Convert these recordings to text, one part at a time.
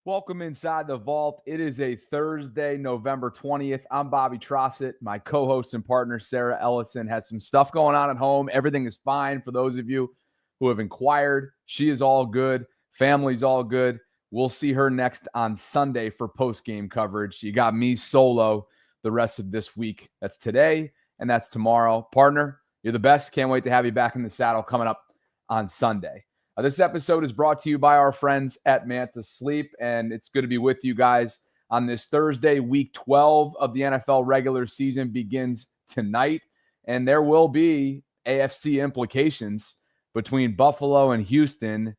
Welcome inside the vault. It is a Thursday, November 20th. I'm Bobby Trossett. My co-host and partner, Sarah Ellison, has some stuff going on at home. Everything is fine for those of you who have inquired. She is all good. Family's all good. We'll see her next on Sunday for post-game coverage. You got me solo the rest of this week. That's today and that's tomorrow. Partner, you're the best. Can't wait to have you back in the saddle coming up on Sunday. This episode is brought to you by our friends at Manta Sleep, and it's good to be with you guys on this Thursday. Week 12 of the NFL regular season begins tonight, and there will be AFC implications between Buffalo and Houston.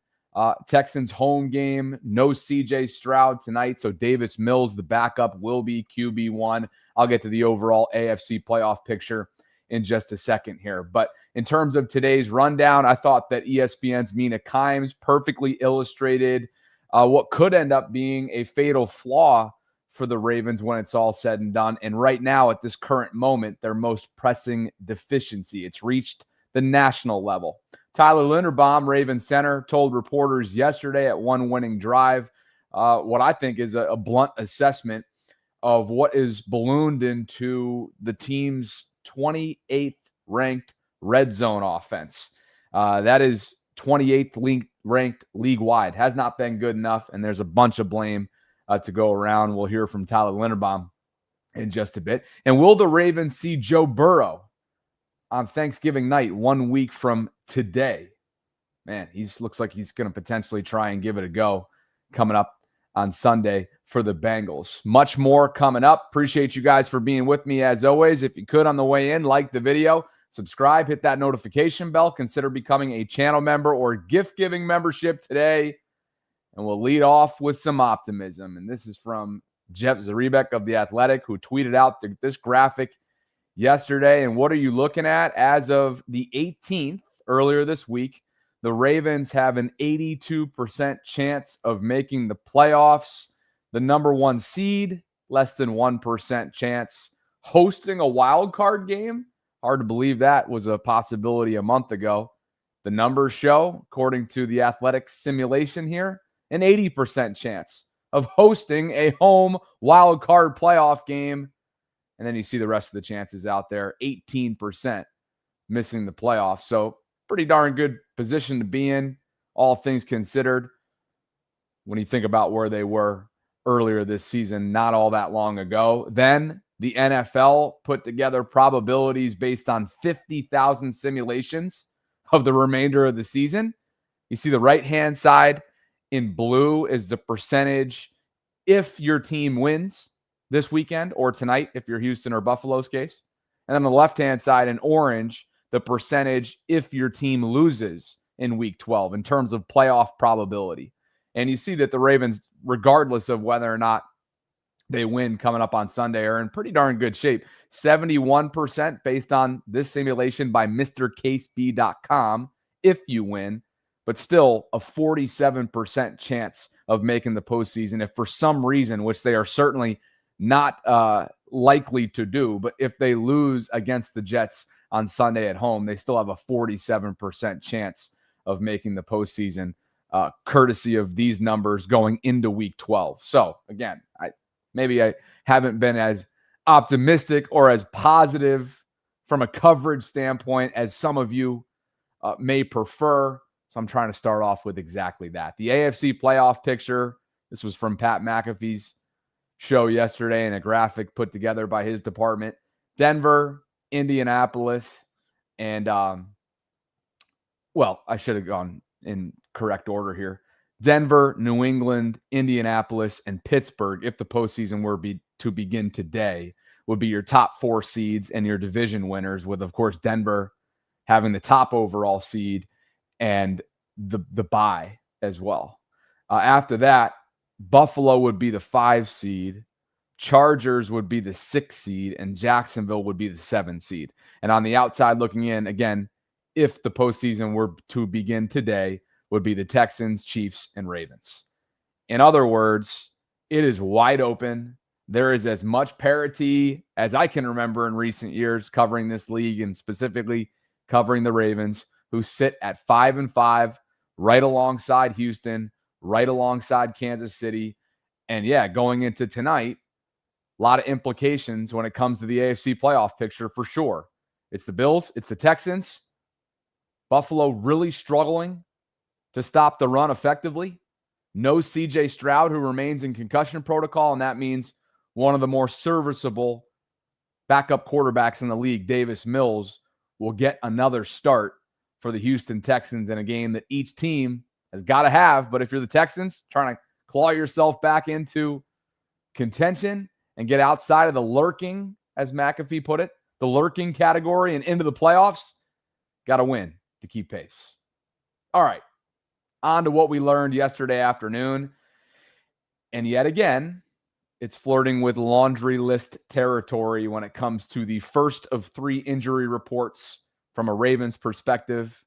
Texans home game, no CJ Stroud tonight, so Davis Mills, the backup, will be QB1. I'll get to the overall AFC playoff picture in just a second here. But in terms of today's rundown, I thought that ESPN's Mina perfectly illustrated what could end up being a fatal flaw for the Ravens when it's all said and done. And right now, at this current moment, their most pressing deficiency. It's reached the national level. Tyler Linderbaum, Ravens center, told reporters yesterday at one winning drive what I think is a blunt assessment of what is ballooned into the team's 28th ranked red zone offense. That is 28th ranked league-wide. Has not been good enough, and there's a bunch of blame to go around. We'll hear from Tyler Linderbaum in just a bit. And will the Ravens see Joe Burrow on Thanksgiving night, 1 week from today? Man, he looks like he's going to potentially try and give it a go coming up on Sunday for the Bengals. Much more coming up. Appreciate you guys for being with me as always. If you could on the way in, like the video, subscribe, hit that notification bell, consider becoming a channel member or gift-giving membership today. And we'll lead off with some optimism. And this is from Jeff Zaribek of The Athletic, who tweeted out this graphic yesterday. And what are you looking at? As of the 18th, earlier this week, the Ravens have an 82% chance of making the playoffs. The number one seed, less than 1% chance. Hosting a wild card game, hard to believe that was a possibility a month ago. The numbers show, according to the Athletic simulation here, an 80% chance of hosting a home wild card playoff game. And then you see the rest of the chances out there, 18% missing the playoffs. So pretty darn good position to be in, all things considered, when you think about where they were earlier this season, not all that long ago. Then the NFL put together probabilities based on 50,000 simulations of the remainder of the season. You see the right-hand side in blue is the percentage if your team wins this weekend or tonight, if you're Houston or Buffalo's case. And then the left-hand side in orange, the percentage if your team loses in week 12 in terms of playoff probability. And you see that the Ravens, regardless of whether or not they win coming up on Sunday, are in pretty darn good shape. 71% based on this simulation by MrCaseB.com if you win, but still a 47% chance of making the postseason if for some reason, which they are certainly not likely to do, but if they lose against the Jets on Sunday at home, they still have a 47% chance of making the postseason, courtesy of these numbers going into week 12. So again, I haven't been as optimistic or as positive from a coverage standpoint as some of you may prefer. So I'm trying to start off with exactly that. The AFC playoff picture, this was from Pat McAfee's show yesterday in a graphic put together by his department. Denver, Indianapolis, and I should have gone in correct order here. Denver, New England, Indianapolis, and Pittsburgh, if the postseason were to begin today, would be your top four seeds and your division winners, with, of course, Denver having the top overall seed and the bye as well. After that, Buffalo would be the 5 seed. Chargers would be the 6 seed, and Jacksonville would be the 7 seed. And on the outside looking in, again, if the postseason were to begin today, would be the Texans, Chiefs, and Ravens. In other words, it is wide open. There is as much parity as I can remember in recent years covering this league and specifically covering the Ravens, who sit at 5-5, right alongside Houston, right alongside Kansas City, And yeah, going into tonight, a lot of implications when it comes to the AFC playoff picture for sure. It's the Bills, it's the Texans. Buffalo really struggling to stop the run effectively. No CJ Stroud, who remains in concussion protocol, and that means one of the more serviceable backup quarterbacks in the league, Davis Mills, will get another start for the Houston Texans in a game that each team has got to have. But if you're the Texans, trying to claw yourself back into contention and get outside of the lurking, as McAfee put it, the lurking category and into the playoffs, got to win to keep pace. All right, on to what we learned yesterday afternoon. And yet again, it's flirting with laundry list territory when it comes to the first of 3 injury reports from a Ravens perspective.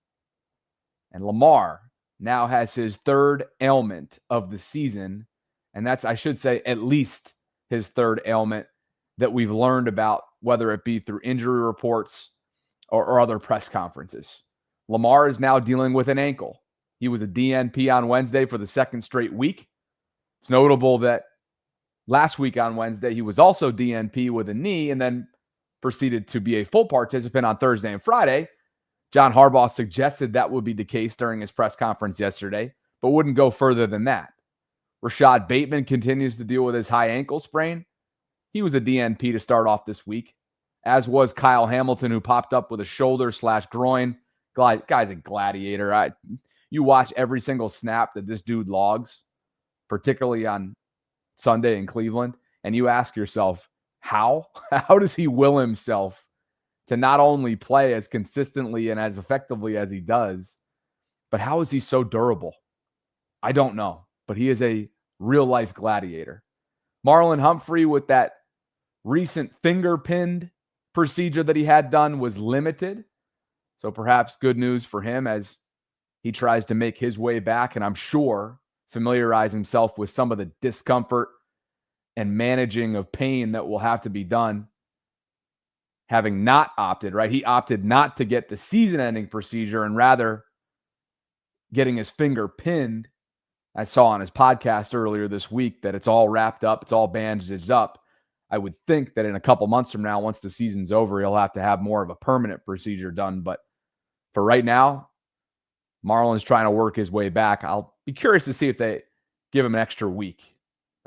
And Lamar now has his 3rd ailment of the season. And that's, I should say, at least his 3rd ailment that we've learned about, whether it be through injury reports or other press conferences. Lamar is now dealing with an ankle. He was a DNP on Wednesday for the 2nd straight week. It's notable that last week on Wednesday, he was also DNP with a knee and then proceeded to be a full participant on Thursday and Friday. John Harbaugh suggested that would be the case during his press conference yesterday, but wouldn't go further than that. Rashad Bateman continues to deal with his high ankle sprain. He was a DNP to start off this week, as was Kyle Hamilton, who popped up with a shoulder/groin. Guy's a gladiator. You watch every single snap that this dude logs, particularly on Sunday in Cleveland, and you ask yourself, how does he will himself to not only play as consistently and as effectively as he does, but how is he so durable? I don't know, but he is a real-life gladiator. Marlon Humphrey, with that recent finger pinned procedure that he had done, was limited. So perhaps good news for him as he tries to make his way back, and I'm sure familiarize himself with some of the discomfort and managing of pain that will have to be done having not opted, right? He opted not to get the season-ending procedure and rather getting his finger pinned. I saw on his podcast earlier this week that it's all wrapped up, it's all bandaged up. I would think that in a couple months from now, once the season's over, he'll have to have more of a permanent procedure done. But for right now, Marlon's trying to work his way back. I'll be curious to see if they give him an extra week,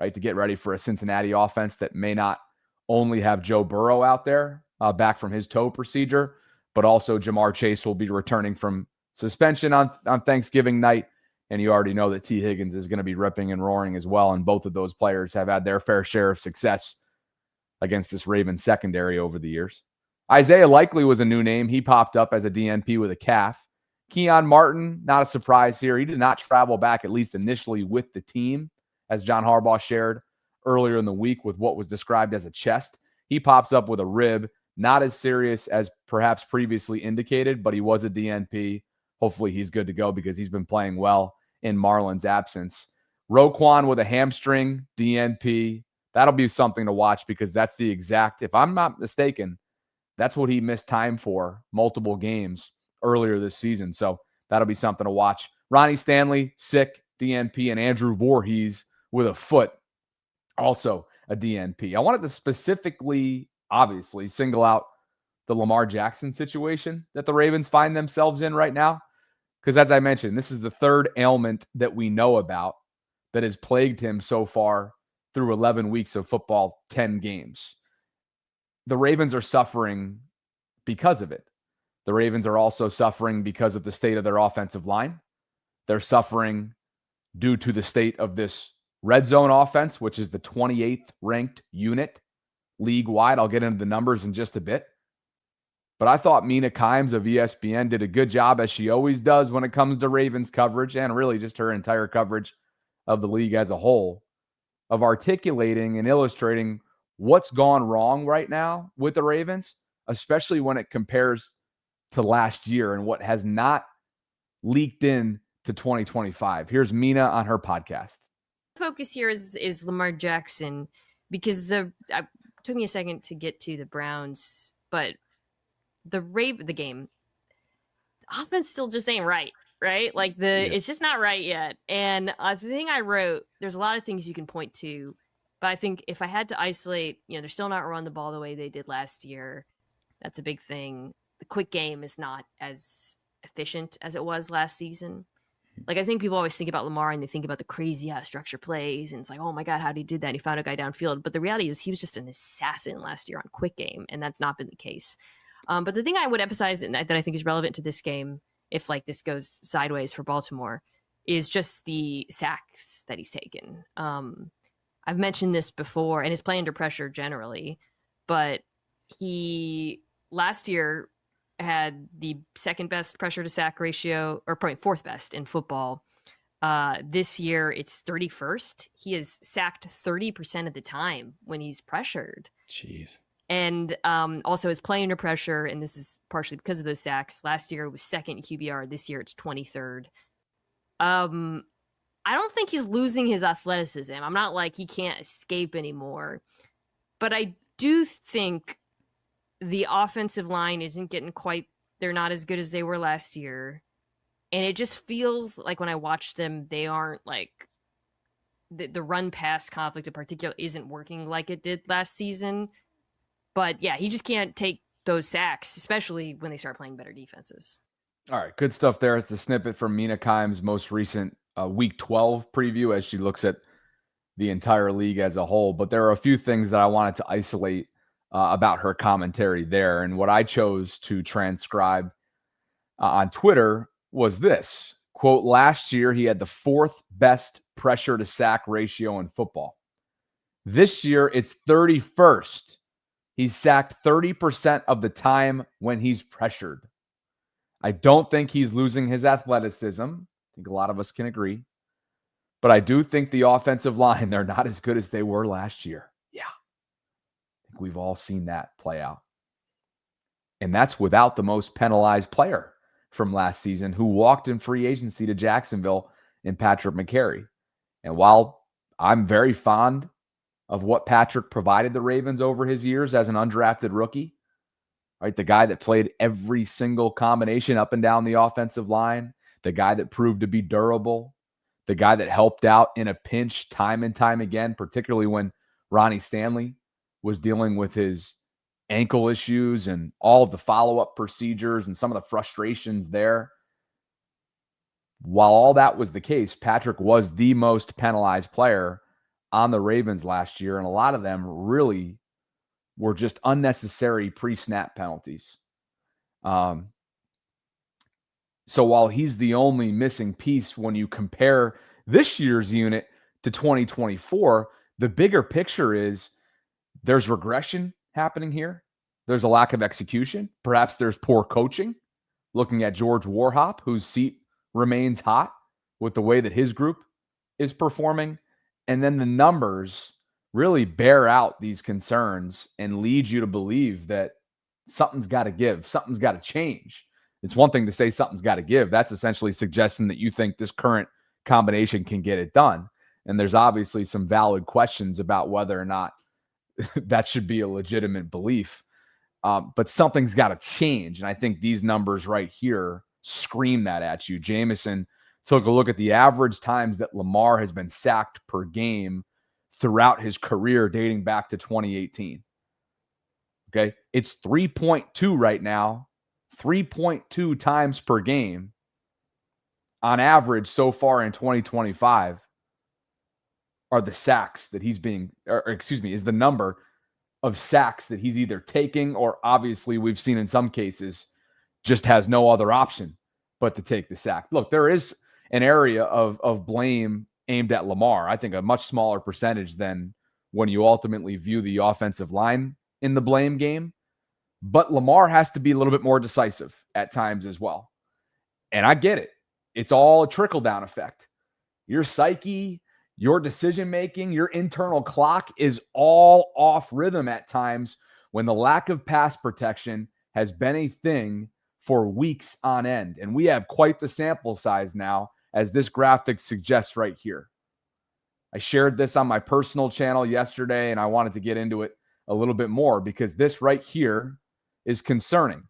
right, to get ready for a Cincinnati offense that may not only have Joe Burrow out there back from his toe procedure, but also Jamar Chase will be returning from suspension on Thanksgiving night. And you already know that T. Higgins is going to be ripping and roaring as well. And both of those players have had their fair share of success against this Ravens secondary over the years. Isaiah Likely was a new name. He popped up as a DNP with a calf. Keon Martin, not a surprise here. He did not travel back, at least initially, with the team, as John Harbaugh shared earlier in the week with what was described as a chest. He pops up with a rib, not as serious as perhaps previously indicated, but he was a DNP. Hopefully he's good to go because he's been playing well in Marlon's absence. Roquan with a hamstring, DNP. That'll be something to watch because that's the exact, if I'm not mistaken, that's what he missed time for multiple games earlier this season. So that'll be something to watch. Ronnie Stanley, sick, DNP, and Andrew Voorhees with a foot, also a DNP. I wanted to specifically, obviously, single out the Lamar Jackson situation that the Ravens find themselves in right now. Because as I mentioned, this is the 3rd ailment that we know about that has plagued him so far through 11 weeks of football, 10 games. The Ravens are suffering because of it. The Ravens are also suffering because of the state of their offensive line. They're suffering due to the state of this red zone offense, which is the 28th ranked unit league-wide. I'll get into the numbers in just a bit. But I thought Mina Kimes of ESPN did a good job, as she always does when it comes to Ravens coverage, and really just her entire coverage of the league as a whole, of articulating and illustrating what's gone wrong right now with the Ravens, especially when it compares to last year and what has not leaked in to 2025. Here's Mina on her podcast. Focus here is Lamar Jackson, because it took me a second to get to the Browns, but the game, the offense still just ain't right. right? Like it's just not right yet. And the thing I wrote, there's a lot of things you can point to, but I think if I had to isolate, they're still not run the ball the way they did last year. That's a big thing. The quick game is not as efficient as it was last season. Like, I think people always think about Lamar and they think about the crazy structure plays, and it's like, oh my God, how did he do that? And he found a guy downfield. But the reality is he was just an assassin last year on quick game, and that's not been the case. But the thing I would emphasize that I think is relevant to this game, if like this goes sideways for Baltimore, is just the sacks that he's taken. I've mentioned this before, and his play under pressure generally, but he last year had the second best pressure to sack ratio, or probably fourth best in football. This year it's 31st. He is sacked 30% of the time when he's pressured. Jeez. And also his play under pressure, and this is partially because of those sacks. Last year it was second in QBR. This year it's 23rd. I don't think he's losing his athleticism. I'm not like he can't escape anymore. But I do think the offensive line isn't getting they're not as good as they were last year. And it just feels like when I watch them, they aren't like the run pass conflict in particular isn't working like it did last season. But yeah, he just can't take those sacks, especially when they start playing better defenses. All right. Good stuff there. It's a snippet from Mina Kimes' most recent week 12 preview as she looks at the entire league as a whole. But there are a few things that I wanted to isolate about her commentary there. And what I chose to transcribe on Twitter was this quote: last year, he had the fourth best pressure to sack ratio in football. This year, it's 31st. He's sacked 30% of the time when he's pressured. I don't think he's losing his athleticism. I think a lot of us can agree. But I do think the offensive line, they're not as good as they were last year. Yeah. I think we've all seen that play out. And that's without the most penalized player from last season who walked in free agency to Jacksonville in Patrick McCary. And while I'm very fond of what Patrick provided the Ravens over his years as an undrafted rookie, right? The guy that played every single combination up and down the offensive line, the guy that proved to be durable, the guy that helped out in a pinch time and time again, particularly when Ronnie Stanley was dealing with his ankle issues and all of the follow-up procedures and some of the frustrations there. While all that was the case, Patrick was the most penalized player on the Ravens last year, and a lot of them really were just unnecessary pre-snap penalties. So while he's the only missing piece when you compare this year's unit to 2024, the bigger picture is there's regression happening here. There's a lack of execution. Perhaps there's poor coaching. Looking at George Warhop, whose seat remains hot with the way that his group is performing. And then the numbers really bear out these concerns and lead you to believe that something's got to give, something's got to change. It's one thing to say something's got to give. That's essentially suggesting that you think this current combination can get it done. And there's obviously some valid questions about whether or not that should be a legitimate belief. But something's got to change. And I think these numbers right here scream that at you. Jameson took a look at the average times that Lamar has been sacked per game throughout his career dating back to 2018. Okay. It's 3.2 right now, 3.2 times per game on average so far in 2025 are the sacks that he's is the number of sacks that he's either taking or obviously we've seen in some cases just has no other option but to take the sack. Look, there is an area of blame aimed at Lamar. I think a much smaller percentage than when you ultimately view the offensive line in the blame game. But Lamar has to be a little bit more decisive at times as well. And I get it. It's all a trickle-down effect. Your psyche, your decision-making, your internal clock is all off rhythm at times when the lack of pass protection has been a thing for weeks on end. And we have quite the sample size now, as this graphic suggests right here. I shared this on my personal channel yesterday, and I wanted to get into it a little bit more because this right here is concerning.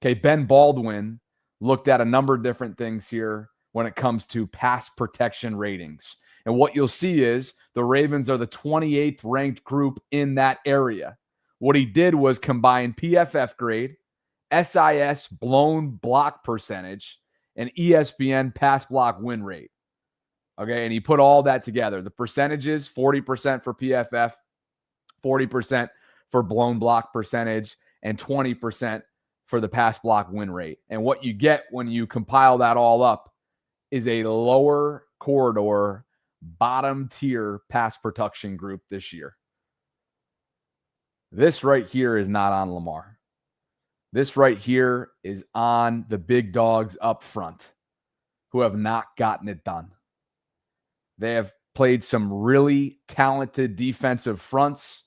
Okay, Ben Baldwin looked at a number of different things here when it comes to pass protection ratings. And what you'll see is the Ravens are the 28th ranked group in that area. What he did was combine PFF grade, SIS blown block percentage, and ESPN pass block win rate. Okay, and he put all that together. The percentages, 40% for PFF, 40% for blown block percentage, and 20% for the pass block win rate. And what you get when you compile that all up is a lower corridor, bottom tier pass protection group this year. This right here is not on Lamar. This right here is on the big dogs up front who have not gotten it done. They have played some really talented defensive fronts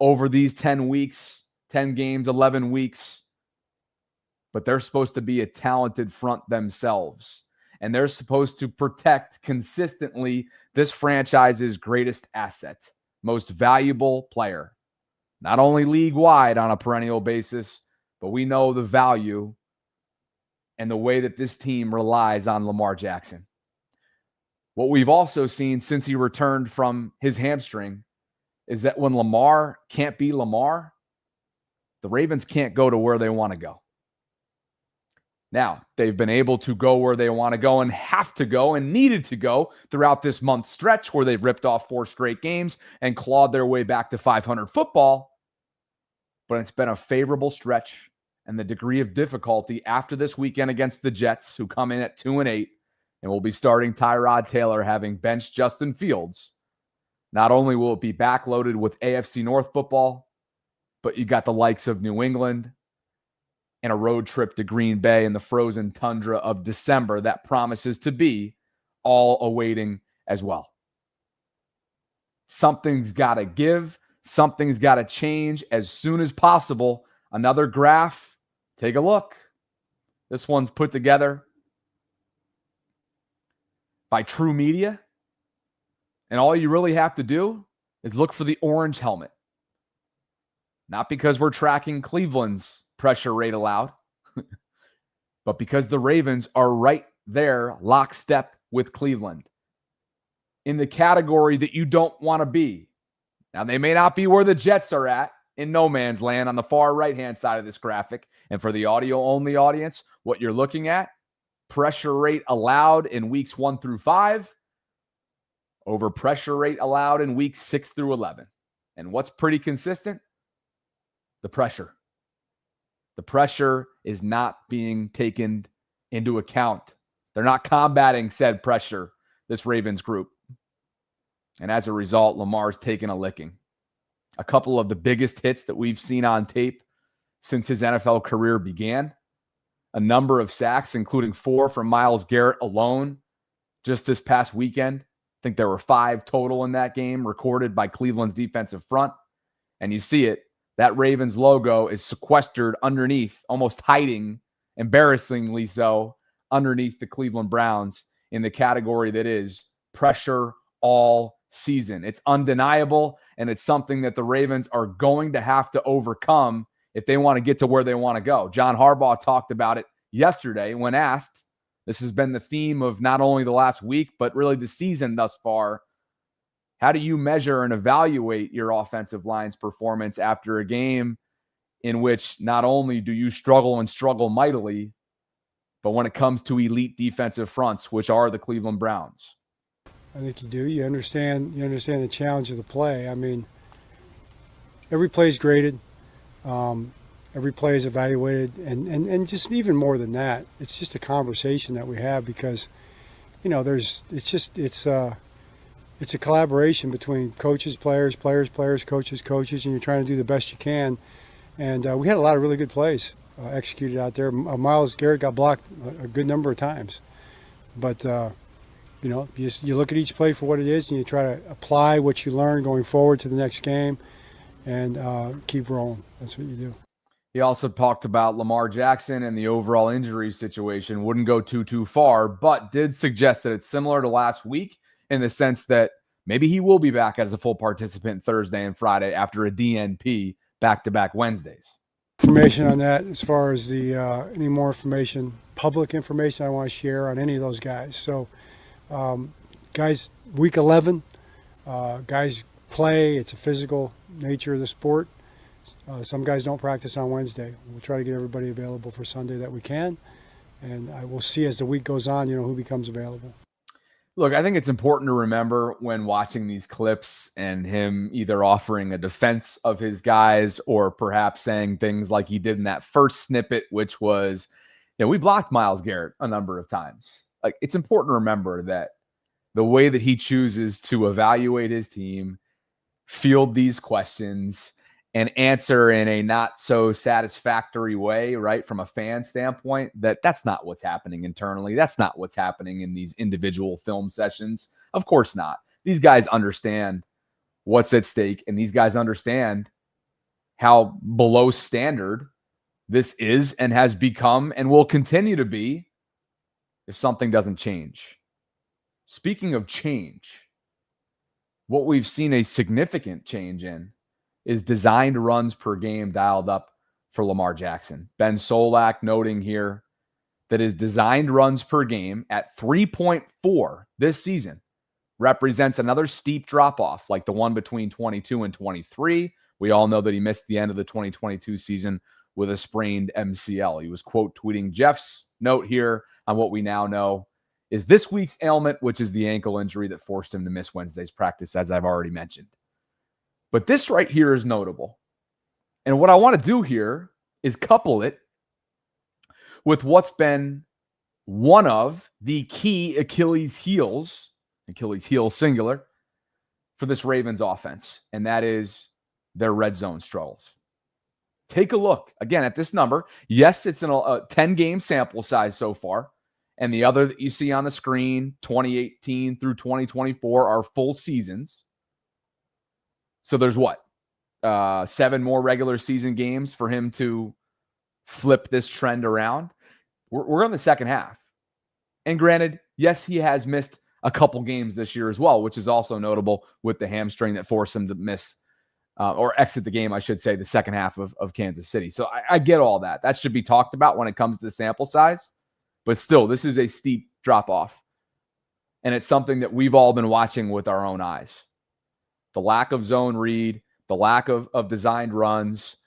over these 10 weeks, 10 games, 11 weeks. But they're supposed to be a talented front themselves. And they're supposed to protect consistently this franchise's greatest asset, most valuable player. Not only league-wide on a perennial basis, but we know the value and the way that this team relies on Lamar Jackson. What we've also seen since he returned from his hamstring is that when Lamar can't be Lamar, the Ravens can't go to where they want to go. Now, they've been able to go where they want to go and have to go and needed to go throughout this month stretch where they've ripped off 4 straight games and clawed their way back to 500 football. But it's been a favorable stretch, and the degree of difficulty after this weekend against the Jets, who come in at 2-8, and will be starting Tyrod Taylor, having benched Justin Fields. Not only will it be backloaded with AFC North football, but you got the likes of New England and a road trip to Green Bay in the frozen tundra of December that promises to be all awaiting as well. Something's got to give. Something's got to change as soon as possible. Another graph. Take a look. This one's put together by True Media. And all you really have to do is look for the orange helmet. Not because we're tracking Cleveland's pressure rate allowed, but because the Ravens are right there, lockstep with Cleveland, in the category that you don't want to be. Now, they may not be where the Jets are at in no man's land on the far right-hand side of this graphic. And for the audio-only audience, what you're looking at, pressure rate allowed in weeks 1 through 5 over pressure rate allowed in weeks 6 through 11. And what's pretty consistent? The pressure. The pressure is not being taken into account. They're not combating said pressure, this Ravens group. And as a result, Lamar's taken a licking. A couple of the biggest hits that we've seen on tape since his NFL career began. A number of sacks, including 4 from Myles Garrett alone just this past weekend. I think there were 5 total in that game recorded by Cleveland's defensive front. And you see it. That Ravens logo is sequestered underneath, almost hiding, embarrassingly so, underneath the Cleveland Browns in the category that is pressure all season. It's undeniable, and it's something that the Ravens are going to have to overcome if they want to get to where they want to go. John Harbaugh talked about it yesterday when asked. This has been the theme of not only the last week, but really the season thus far. How do you measure and evaluate your offensive line's performance after a game in which not only do you struggle and struggle mightily, but when it comes to elite defensive fronts, which are the Cleveland Browns? I think you do. You understand the challenge of the play. I mean, every play is graded. Every play is evaluated. And just even more than that, it's just a conversation that we have because, you know, it's a collaboration between coaches, players, coaches, and you're trying to do the best you can. And we had a lot of really good plays executed out there. Myles Garrett got blocked a good number of times. But, you know, you look at each play for what it is and you try to apply what you learn going forward to the next game and keep rolling. That's what you do. He also talked about Lamar Jackson and the overall injury situation. Wouldn't go too far, but did suggest that it's similar to last week, in the sense that maybe he will be back as a full participant Thursday and Friday after a back-to-back Wednesdays. Information on that as far as the any more information public information I want to share on any of those guys. So, guys, week 11, guys play. It's a physical nature of the sport. Some guys don't practice on Wednesday. We'll try to get everybody available for Sunday that we can. And I will see as the week goes on, who becomes available. Look, I think it's important to remember when watching these clips and him either offering a defense of his guys or perhaps saying things like he did in that first snippet, which was, we blocked Myles Garrett a number of times. Like, it's important to remember that the way that he chooses to evaluate his team, field these questions, and answer in a not so satisfactory way, right, from a fan standpoint, that's not what's happening internally. That's not what's happening in these individual film sessions. Of course not. These guys understand what's at stake, and these guys understand how below standard this is and has become and will continue to be if something doesn't change. Speaking of change, what we've seen a significant change in is designed runs per game dialed up for Lamar Jackson. Ben Solak noting here that his designed runs per game at 3.4 this season represents another steep drop-off like the one between 22 and 23. We all know that he missed the end of the 2022 season with a sprained MCL. He was quote tweeting Jeff's note here on what we now know is this week's ailment, which is the ankle injury that forced him to miss Wednesday's practice, as I've already mentioned. But this right here is notable. And what I want to do here is couple it with what's been one of the key Achilles heel singular, for this Ravens offense, and that is their red zone struggles. Take a look, again, at this number. Yes, it's a 10-game sample size so far, and the other that you see on the screen, 2018 through 2024, are full seasons. So there's 7 more regular season games for him to flip this trend around. We're in the second half. And granted, yes, he has missed a couple games this year as well, which is also notable with the hamstring that forced him to miss or exit the game, I should say, the second half of Kansas City. So I get all that. That should be talked about when it comes to the sample size. But still, this is a steep drop-off. And it's something that we've all been watching with our own eyes. The lack of zone read, the lack of designed runs,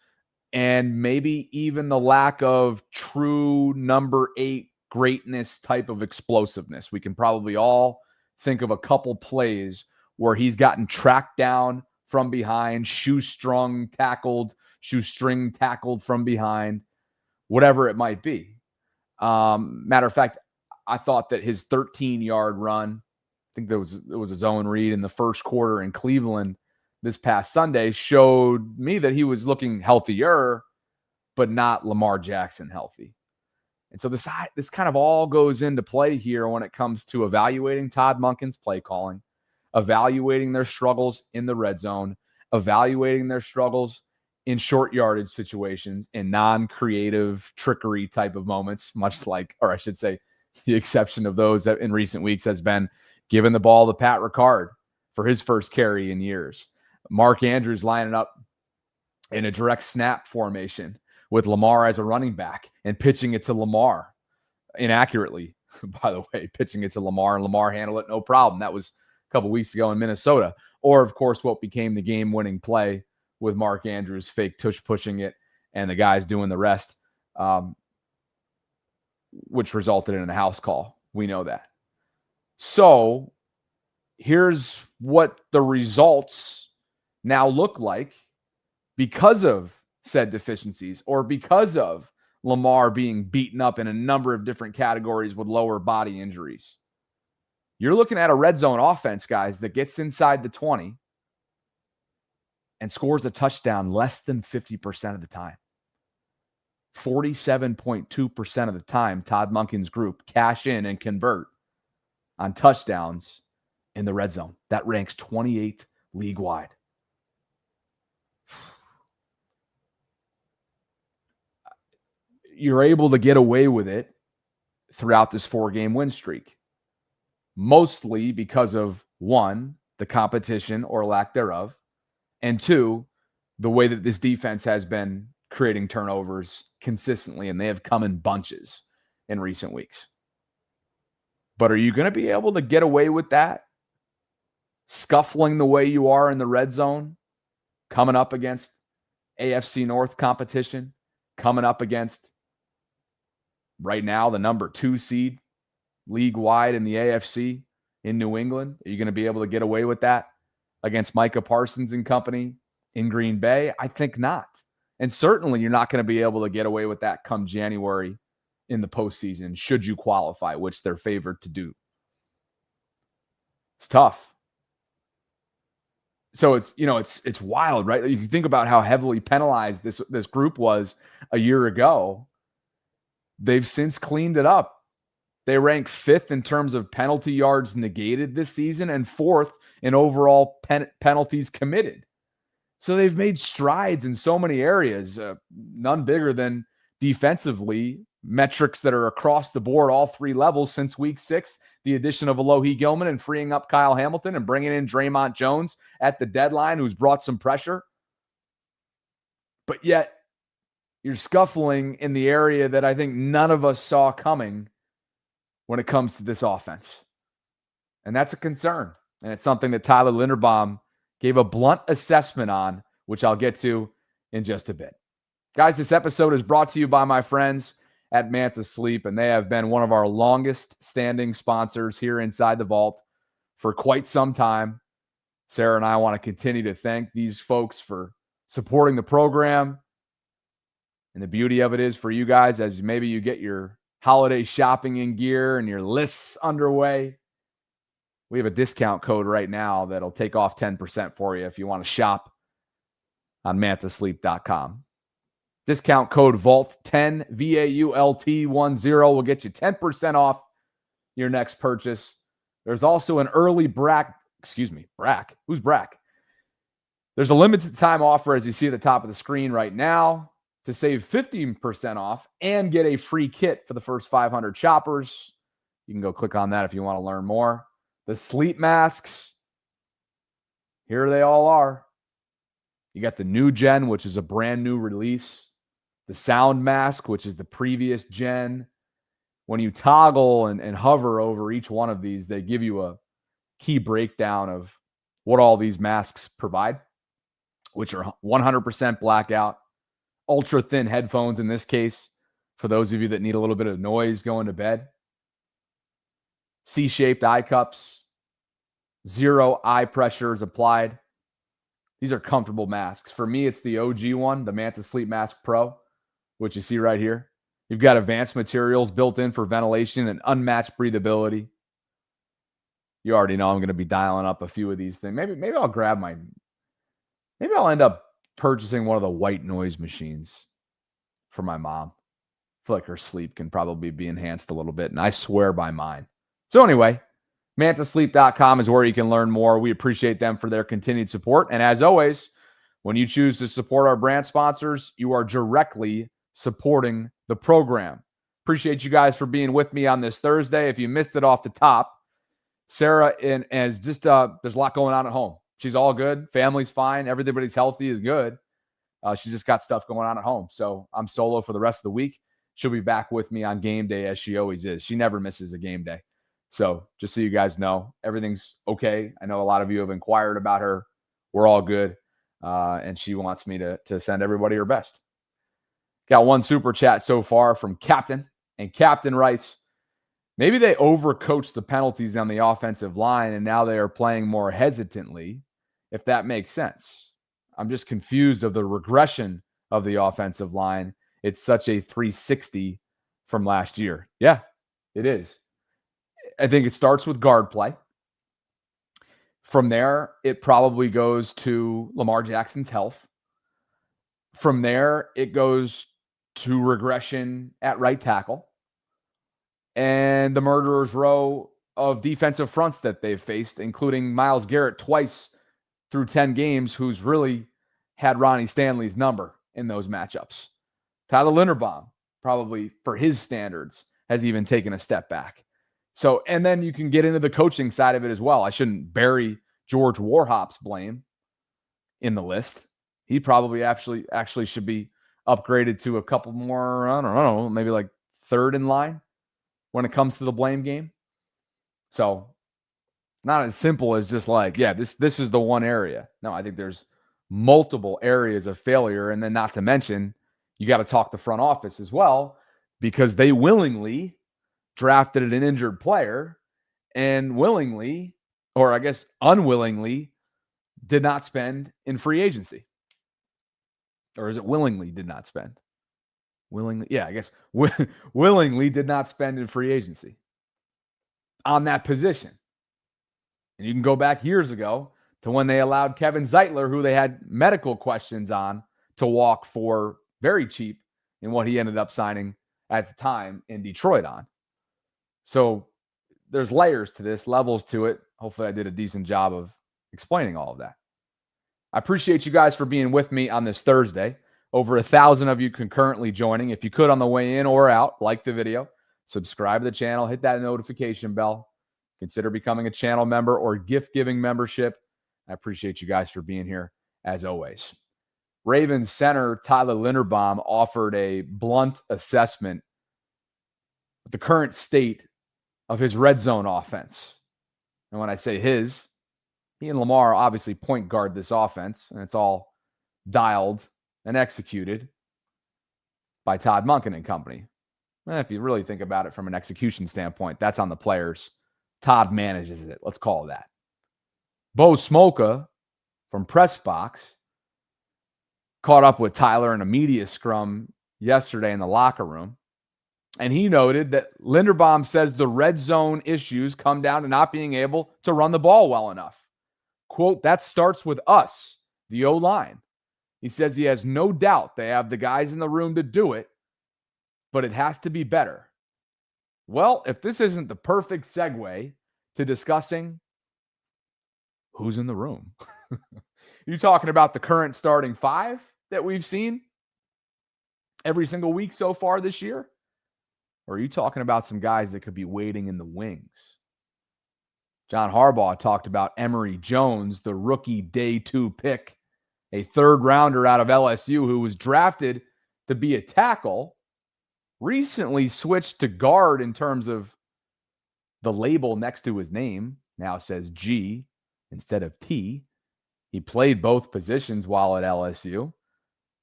and maybe even the lack of true number 8 greatness type of explosiveness. We can probably all think of a couple plays where he's gotten tracked down from behind, shoestring tackled from behind, whatever it might be. Matter of fact, I thought that his 13-yard run, I think there was a zone read in the first quarter in Cleveland this past Sunday, showed me that he was looking healthier, but not Lamar Jackson healthy. And so this kind of all goes into play here when it comes to evaluating Todd Monken's play calling, evaluating their struggles in the red zone, evaluating their struggles in short yardage situations, in non-creative trickery type of moments, much like, or I should say, the exception of those that in recent weeks has been giving the ball to Pat Ricard for his first carry in years. Mark Andrews lining up in a direct snap formation with Lamar as a running back and pitching it to Lamar inaccurately, by the way, pitching it to Lamar, and Lamar handled it no problem. That was a couple weeks ago in Minnesota. Or, of course, what became the game-winning play with Mark Andrews fake tush pushing it and the guys doing the rest, which resulted in a house call. We know that. So here's what the results now look like because of said deficiencies, or because of Lamar being beaten up in a number of different categories with lower body injuries. You're looking at a red zone offense, guys, that gets inside the 20 and scores a touchdown less than 50% of the time. 47.2% of the time, Todd Monken's group cash in and convert on touchdowns in the red zone. That ranks 28th league-wide. You're able to get away with it throughout this 4-game win streak, mostly because of, 1, the competition or lack thereof, and 2, the way that this defense has been creating turnovers consistently, and they have come in bunches. in recent weeks. But are you going to be able to get away with that? Scuffling the way you are in the red zone, coming up against AFC North competition, coming up against right now the number 2 seed league-wide in the AFC in New England? Are you going to be able to get away with that against Micah Parsons and company in Green Bay? I think not. And certainly you're not going to be able to get away with that come January in the postseason, should you qualify, which they're favored to do. It's tough. So it's wild, right? You can think about how heavily penalized this group was a year ago. They've since cleaned it up. They rank 5th in terms of penalty yards negated this season and 4th in overall penalties committed. So they've made strides in so many areas, none bigger than defensively, metrics that are across the board, all 3 levels since week 6, the addition of Alohi Gilman and freeing up Kyle Hamilton and bringing in Draymond Jones at the deadline, who's brought some pressure. But yet you're scuffling in the area that I think none of us saw coming when it comes to this offense. And that's a concern. And it's something that Tyler Linderbaum gave a blunt assessment on, which I'll get to in just a bit. Guys, this episode is brought to you by my friends at Manta Sleep, and they have been one of our longest standing sponsors here inside the vault for quite some time. Sarah and I want to continue to thank these folks for supporting the program. And the beauty of it is for you guys, as maybe you get your holiday shopping in gear and your lists underway, we have a discount code right now that'll take off 10% for you if you want to shop on mantasleep.com. Discount code VAULT10, VAULT10 will get you 10% off your next purchase. There's also an early Brack. Who's Brack? There's a limited time offer, as you see at the top of the screen right now, to save 15% off and get a free kit for the first 500 shoppers. You can go click on that if you want to learn more. The sleep masks, here they all are. You got the new gen, which is a brand new release. The sound mask, which is the previous gen. When you toggle and hover over each one of these, they give you a key breakdown of what all these masks provide, which are 100% blackout, ultra thin headphones in this case, for those of you that need a little bit of noise going to bed. C-shaped eye cups, 0 eye pressure is applied. These are comfortable masks. For me, it's the OG one, the Manta Sleep Mask Pro, which you see right here. You've got advanced materials built in for ventilation and unmatched breathability. You already know I'm going to be dialing up a few of these things. Maybe I'll maybe I'll end up purchasing one of the white noise machines for my mom. I feel like her sleep can probably be enhanced a little bit, and I swear by mine. So anyway, mantasleep.com is where you can learn more. We appreciate them for their continued support. And as always, when you choose to support our brand sponsors, you are directly supporting the program. Appreciate you guys for being with me on this Thursday. If you missed it off the top, Sarah is just there's a lot going on at home. She's all good. Family's fine. Everybody's healthy is good. She's just got stuff going on at home. So I'm solo for the rest of the week. She'll be back with me on game day, as she always is. She never misses a game day. So just so you guys know, everything's okay. I know a lot of you have inquired about her. We're all good. And she wants me to send everybody her best. Got one super chat so far from Captain. And Captain writes, maybe they overcoached the penalties on the offensive line and now they are playing more hesitantly, if that makes sense. I'm just confused of the regression of the offensive line. It's such a 360 from last year. Yeah, it is. I think it starts with guard play. From there, it probably goes to Lamar Jackson's health. From there, it goes to regression at right tackle and the murderer's row of defensive fronts that they've faced, including Myles Garrett twice through 10 games, who's really had Ronnie Stanley's number in those matchups. Tyler Linderbaum, probably for his standards, has even taken a step back. So, and then you can get into the coaching side of it as well. I shouldn't bury George Warhop's blame in the list. He probably actually should be upgraded to a couple more, I don't know, maybe like third in line when it comes to the blame game. So not as simple as just like, yeah, this is the one area. No, I think there's multiple areas of failure. And then not to mention, you got to talk the front office as well, because they willingly drafted an injured player and willingly, or I guess unwillingly, did not spend in free agency. Or is it willingly did not spend? Willingly, yeah, I guess willingly did not spend in free agency on that position. And you can go back years ago to when they allowed Kevin Zeitler, who they had medical questions on, to walk for very cheap in what he ended up signing at the time in Detroit on. So there's layers to this, levels to it. Hopefully I did a decent job of explaining all of that. I appreciate you guys for being with me on this Thursday. Over 1,000 of you concurrently joining. If you could on the way in or out, like the video, subscribe to the channel, hit that notification bell. Consider becoming a channel member or gift-giving membership. I appreciate you guys for being here, as always. Ravens center Tyler Linderbaum offered a blunt assessment of the current state of his red zone offense. And when I say his, he and Lamar obviously point guard this offense, and it's all dialed and executed by Todd Monken and company. If you really think about it from an execution standpoint, that's on the players. Todd manages it. Let's call it that. Bo Smolka from Press Box caught up with Tyler in a media scrum yesterday in the locker room. And he noted that Linderbaum says the red zone issues come down to not being able to run the ball well enough. Quote, that starts with us, the O-line. He says he has no doubt they have the guys in the room to do it, but it has to be better. Well, if this isn't the perfect segue to discussing who's in the room. You talking about the current starting five that we've seen every single week so far this year? Or are you talking about some guys that could be waiting in the wings? John Harbaugh talked about Emory Jones, the rookie day 2 pick, a third rounder out of LSU who was drafted to be a tackle, recently switched to guard in terms of the label next to his name, now says G instead of T. He played both positions while at LSU.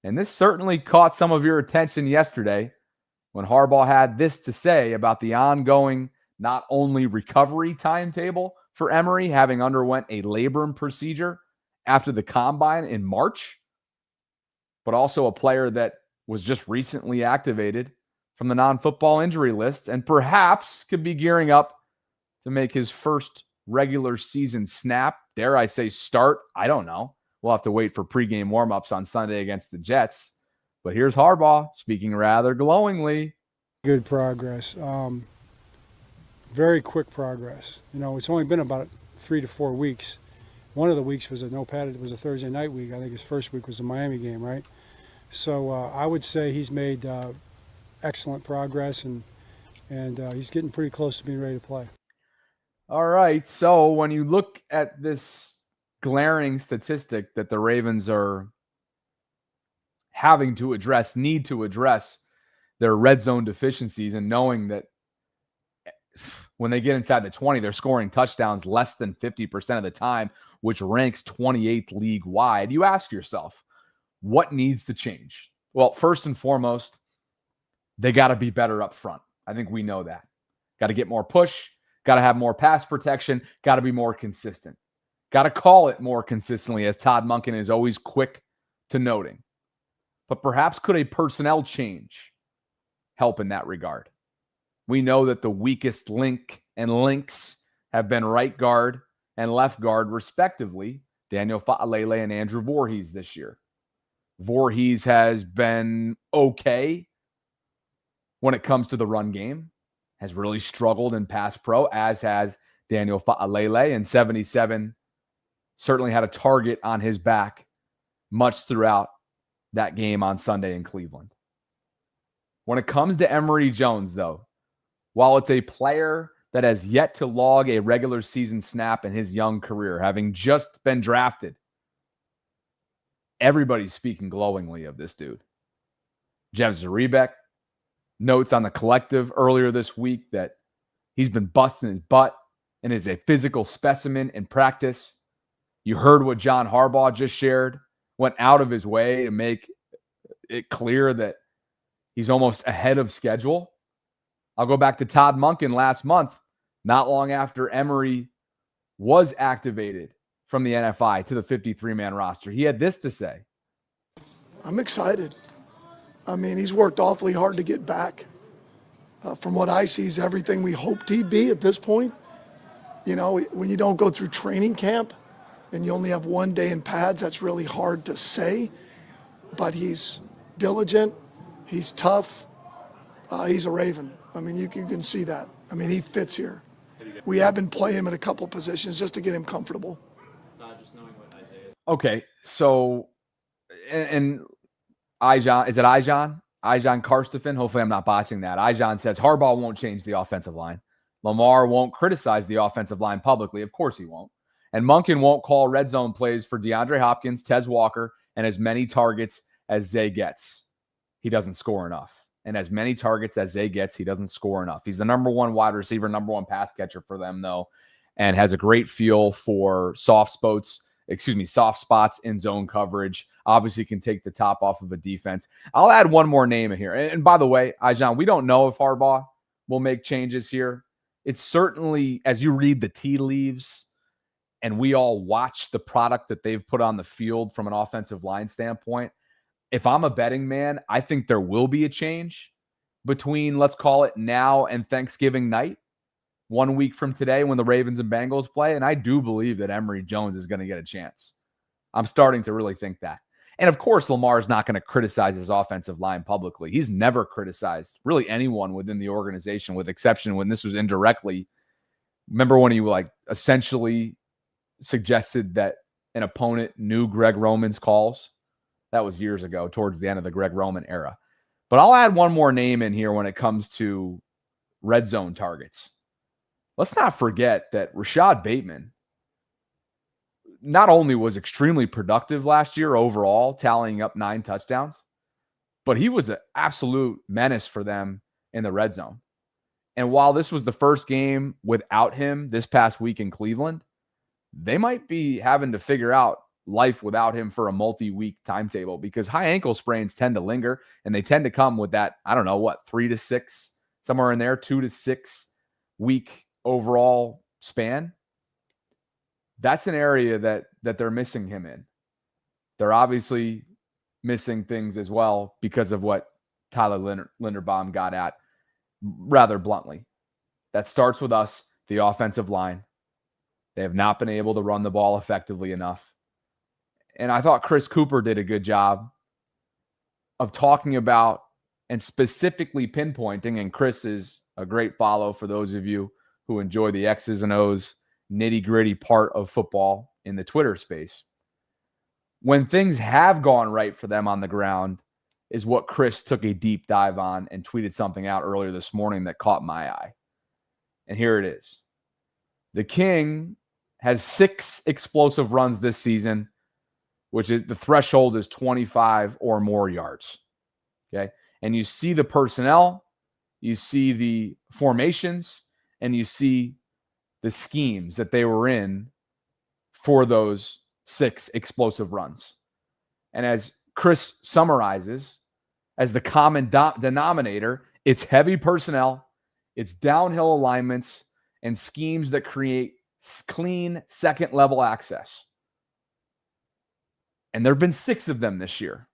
And this certainly caught some of your attention yesterday when Harbaugh had this to say about the ongoing not only recovery timetable for Emory, having underwent a labrum procedure after the combine in March, but also a player that was just recently activated from the non-football injury list and perhaps could be gearing up to make his first regular season snap. Dare I say start? I don't know. We'll have to wait for pregame warmups on Sunday against the Jets. But here's Harbaugh speaking rather glowingly. Good progress. Very quick progress. You know, it's only been about 3 to 4 weeks. One of the weeks was a no-padded. It was a Thursday night week. I think his first week was the Miami game, right? So I would say he's made excellent progress, and he's getting pretty close to being ready to play. All right. So when you look at this glaring statistic that the Ravens are having to address, need to address their red zone deficiencies, and knowing that when they get inside the 20, they're scoring touchdowns less than 50% of the time, which ranks 28th league wide, you ask yourself, what needs to change? Well, first and foremost, they got to be better up front. I think we know that. Got to get more push, got to have more pass protection, got to be more consistent. Got to call it more consistently, as Todd Monken is always quick to noting. But perhaps could a personnel change help in that regard? We know that the weakest link and links have been right guard and left guard, respectively, Daniel Fa'alele and Andrew Voorhees this year. Voorhees has been okay when it comes to the run game, has really struggled in pass pro, as has Daniel Fa'alele, and 77 certainly had a target on his back much throughout that game on Sunday in Cleveland. When it comes to Emory Jones, though, while it's a player that has yet to log a regular season snap in his young career, having just been drafted, everybody's speaking glowingly of this dude. Jeff Zrebiec, notes on the Collective earlier this week that he's been busting his butt and is a physical specimen in practice. You heard what John Harbaugh just shared, went out of his way to make it clear that he's almost ahead of schedule. I'll go back to Todd Monken last month, not long after Emory was activated from the NFI to the 53-man roster. He had this to say. I'm excited. I mean, he's worked awfully hard to get back. From what I see, he's everything we hoped he'd be at this point. You know, when you don't go through training camp and you only have one day in pads, that's really hard to say. But he's diligent, he's tough, he's a Raven. I mean, you can see that. I mean, he fits here. We have been playing him at a couple positions just to get him comfortable. Okay, so, and Ijan, is it Ijan? Ijan Karstofen? Hopefully I'm not botching that. Ijan says Harbaugh won't change the offensive line. Lamar won't criticize the offensive line publicly. Of course he won't. And Monken won't call red zone plays for DeAndre Hopkins, Tez Walker, and as many targets as Zay gets. He doesn't score enough. And as many targets as Zay gets, he doesn't score enough. He's the number one wide receiver, number one pass catcher for them, though, and has a great feel for soft spots in zone coverage. Obviously can take the top off of a defense. I'll add one more name in here. And by the way, Ijan, we don't know if Harbaugh will make changes here. It's certainly, as you read the tea leaves and we all watch the product that they've put on the field from an offensive line standpoint, if I'm a betting man, I think there will be a change between, let's call it now and Thanksgiving night, 1 week from today when the Ravens and Bengals play. And I do believe that Emory Jones is going to get a chance. I'm starting to really think that. And of course, Lamar is not going to criticize his offensive line publicly. He's never criticized really anyone within the organization, with exception when this was indirectly. Remember when he essentially suggested that an opponent knew Greg Roman's calls? That was years ago, towards the end of the Greg Roman era. But I'll add one more name in here when it comes to red zone targets. Let's not forget that Rashad Bateman not only was extremely productive last year overall, tallying up 9 touchdowns, but he was an absolute menace for them in the red zone. And while this was the first game without him this past week in Cleveland, they might be having to figure out life without him for a multi-week timetable, because high ankle sprains tend to linger and they tend to come with that, 3 to 6, somewhere in there, 2 to 6 week overall span. That's an area that they're missing him in. They're obviously missing things as well because of what Tyler Linderbaum got at rather bluntly. That starts with us, the offensive line. They have not been able to run the ball effectively enough. And I thought Chris Cooper did a good job of talking about and specifically pinpointing, and Chris is a great follow for those of you who enjoy the X's and O's nitty-gritty part of football in the Twitter space. When things have gone right for them on the ground is what Chris took a deep dive on and tweeted something out earlier this morning that caught my eye. And here it is. The King has 6 explosive runs this season, which is the threshold is 25 or more yards. Okay. And you see the personnel, you see the formations, and you see the schemes that they were in for those 6 explosive runs. And as Chris summarizes, as the common denominator, it's heavy personnel, it's downhill alignments, and schemes that create clean second-level access. And there have been 6 of them this year.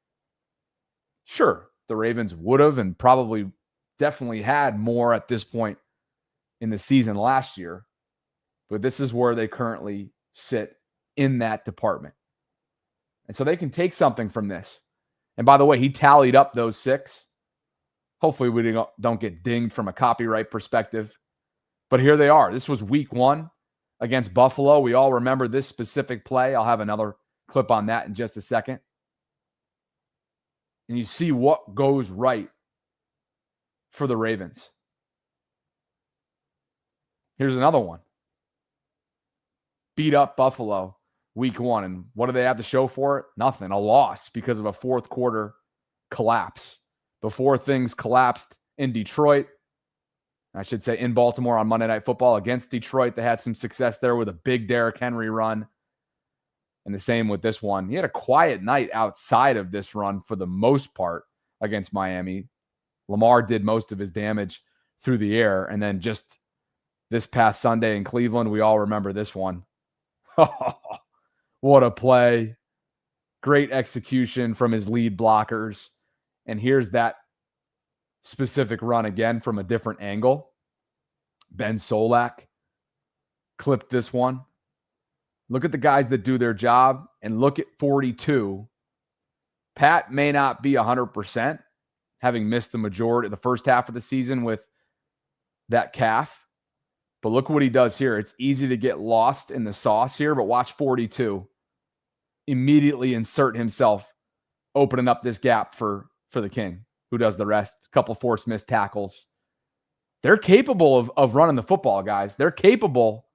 Sure, the Ravens would have and probably definitely had more at this point in the season last year. But this is where they currently sit in that department. And so they can take something from this. And by the way, he tallied up those 6. Hopefully we don't get dinged from a copyright perspective. But here they are. This was week 1 against Buffalo. We all remember this specific play. I'll have another clip on that in just a second. And you see what goes right for the Ravens. Here's another one. Beat up Buffalo week 1. And what do they have to show for it? Nothing. A loss because of a fourth quarter collapse. Before things collapsed in Detroit. I should say in Baltimore on Monday Night Football against Detroit. They had some success there with a big Derrick Henry run. And the same with this one. He had a quiet night outside of this run for the most part against Miami. Lamar did most of his damage through the air. And then just this past Sunday in Cleveland, we all remember this one. What a play. Great execution from his lead blockers. And here's that specific run again from a different angle. Ben Solak clipped this one. Look at the guys that do their job and look at 42. Pat may not be 100%, having missed the majority of the first half of the season with that calf. But look what he does here. It's easy to get lost in the sauce here, but watch 42 immediately insert himself, opening up this gap for the King, who does the rest. A couple forced missed tackles. They're capable of running the football, guys. They're capable,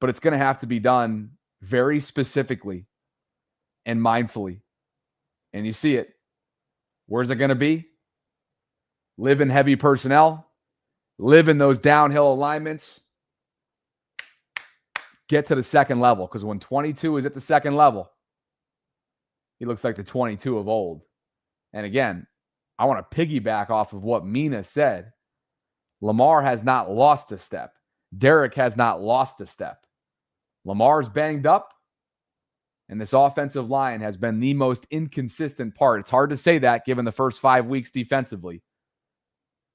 but it's going to have to be done very specifically and mindfully. And you see it. Where's it going to be? Live in heavy personnel. Live in those downhill alignments. Get to the second level, because when 22 is at the second level, he looks like the 22 of old. And again, I want to piggyback off of what Mina said. Lamar has not lost a step. Derrick has not lost a step. Lamar's banged up, and this offensive line has been the most inconsistent part. It's hard to say that given the first 5 weeks defensively.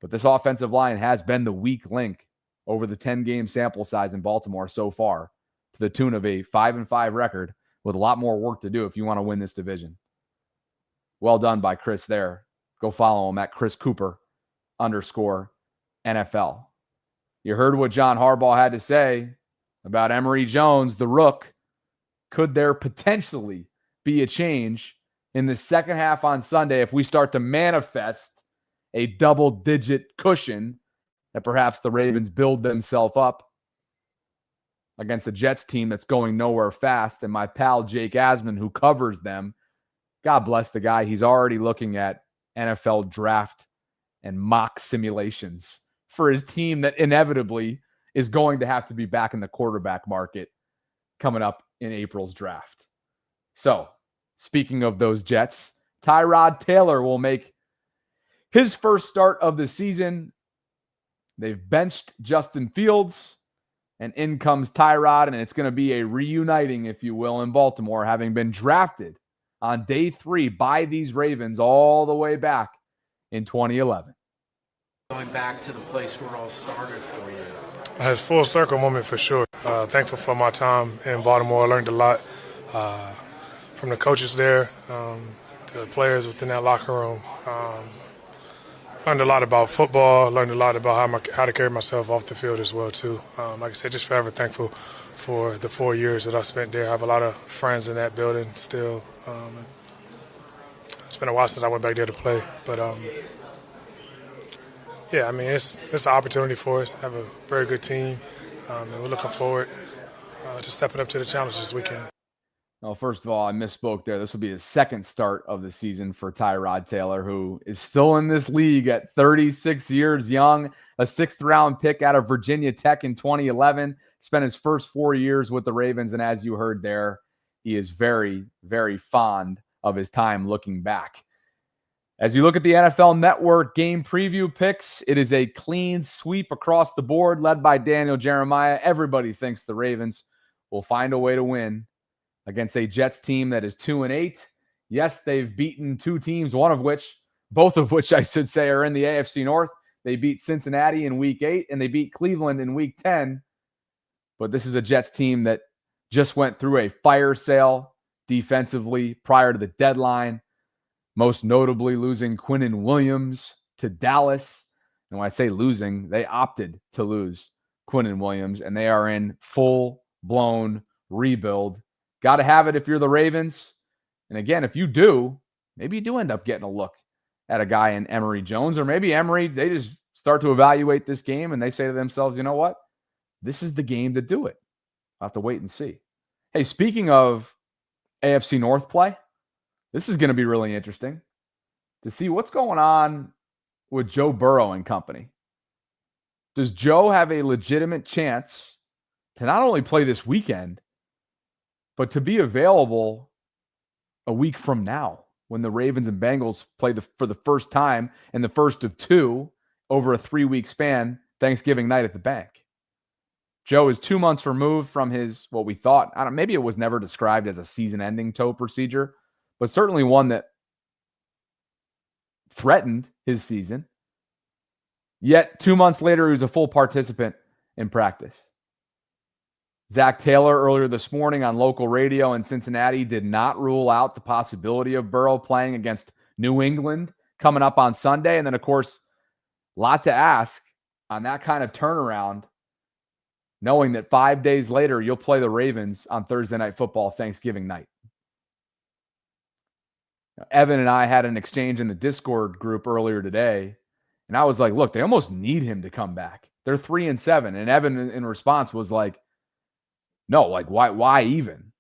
But this offensive line has been the weak link over the 10-game sample size in Baltimore so far, to the tune of a 5-5 record with a lot more work to do if you want to win this division. Well done by Chris there. Go follow him at Chris Cooper _NFL. You heard what John Harbaugh had to say about Emory Jones, the Rook. Could there potentially be a change in the second half on Sunday if we start to manifest a double-digit cushion that perhaps the Ravens build themselves up against a Jets team that's going nowhere fast? And my pal Jake Asman, who covers them, God bless the guy, he's already looking at NFL draft and mock simulations for his team that inevitably is going to have to be back in the quarterback market coming up in April's draft. So, speaking of those Jets, Tyrod Taylor will make his first start of the season. They've benched Justin Fields, and in comes Tyrod, and it's going to be a reuniting, if you will, in Baltimore, having been drafted on day 3 by these Ravens all the way back in 2011. Going back to the place where it all started for you. It's a full circle moment for sure. Thankful for my time in Baltimore. I learned a lot from the coaches there, the players within that locker room. Learned a lot about football, learned a lot about how to carry myself off the field as well, too. Like I said, just forever thankful for the 4 years that I spent there. I have a lot of friends in that building still. It's been a while since I went back there to play. But, yeah, I mean, it's an opportunity for us to have a very good team. And we're looking forward to stepping up to the challenge this weekend. Well, first of all, I misspoke there. This will be his second start of the season for Tyrod Taylor, who is still in this league at 36 years young, a 6th-round pick out of Virginia Tech in 2011, spent his first 4 years with the Ravens, and as you heard there, he is very, very fond of his time looking back. As you look at the NFL Network game preview picks, it is a clean sweep across the board led by Daniel Jeremiah. Everybody thinks the Ravens will find a way to win against a Jets team that is 2-8. Yes, they've beaten 2 teams, both of which I should say are in the AFC North. They beat Cincinnati in week 8 and they beat Cleveland in week 10. But this is a Jets team that just went through a fire sale defensively prior to the deadline, most notably losing Quinnen Williams to Dallas. And when I say losing, they opted to lose Quinnen Williams, and they are in full-blown rebuild. Got to have it if you're the Ravens. And again, if you do, maybe you do end up getting a look at a guy in Emory Jones, or maybe Emory, they just start to evaluate this game and they say to themselves, you know what? This is the game to do it. I'll have to wait and see. Hey, speaking of AFC North play, this is going to be really interesting to see what's going on with Joe Burrow and company? Does Joe have a legitimate chance to not only play this weekend, but to be available a week from now when the Ravens and Bengals play for the first time and the first of two over a 3-week span, Thanksgiving night at the bank? Joe is 2 months removed from his, what we thought, maybe it was never described as a season-ending toe procedure, but certainly one that threatened his season. Yet 2 months later, he was a full participant in practice. Zach Taylor earlier this morning on local radio in Cincinnati did not rule out the possibility of Burrow playing against New England coming up on Sunday. And then, of course, a lot to ask on that kind of turnaround, knowing that 5 days later, you'll play the Ravens on Thursday Night Football Thanksgiving night. Now, Evan and I had an exchange in the Discord group earlier today, and I was like, look, they almost need him to come back. They're 3-7. And Evan in response was like, no, like why even?